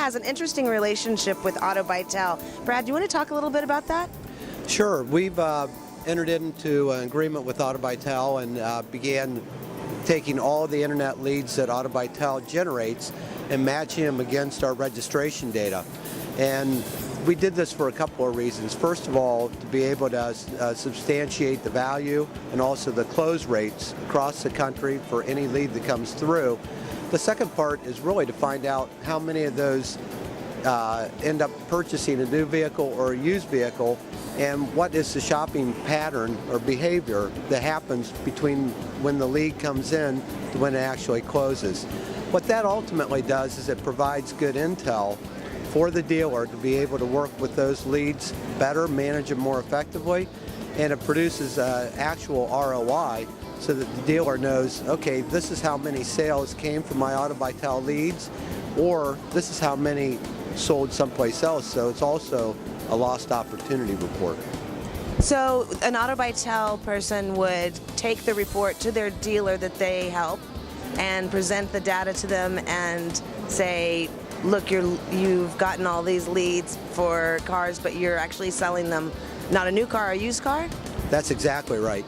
has an interesting relationship with Auto by Tel. Brad, do you want to talk a little bit about that? Sure. We've entered into an agreement with Auto by Tel and began taking all the internet leads that Auto by Tel generates and matching them against our registration data. And we did this for a couple of reasons. First of all, to be able to substantiate the value and also the close rates across the country for any lead that comes through. The second part is really to find out how many of those end up purchasing a new vehicle or a used vehicle, and what is the shopping pattern or behavior that happens between when the lead comes in to when it actually closes. What that ultimately does is it provides good intel for the dealer to be able to work with those leads better, manage them more effectively, and it produces actual ROI so that the dealer knows, okay, this is how many sales came from my Auto by Tel leads, or this is how many sold someplace else. So it's also a lost opportunity report. So an Auto by Tel person would take the report to their dealer that they help and present the data to them and say, look, you've gotten all these leads for cars, but you're actually selling them not a new car, a used car? That's exactly right.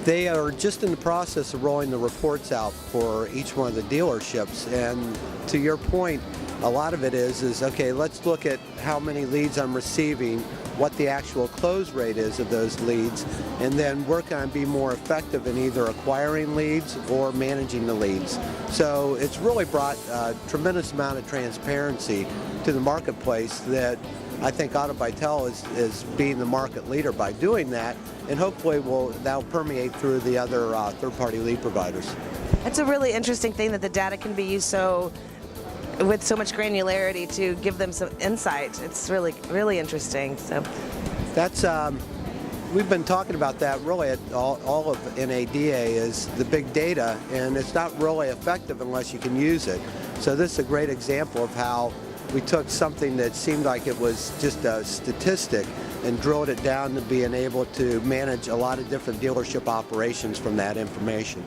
They are just in the process of rolling the reports out for each one of the dealerships, and to your point, a lot of it is okay, let's look at how many leads I'm receiving, what the actual close rate is of those leads, and then work on be more effective in either acquiring leads or managing the leads. So it's really brought a tremendous amount of transparency to the marketplace that I think Auto by Tel is being the market leader by doing that, and hopefully that'll permeate through the other third-party lead providers. It's a really interesting thing that the data can be used with so much granularity to give them some insight. It's really, really interesting. So that's we've been talking about that really at all of NADA is the big data, and it's not really effective unless you can use it. So this is a great example of how we took something that seemed like it was just a statistic and drilled it down to being able to manage a lot of different dealership operations from that information.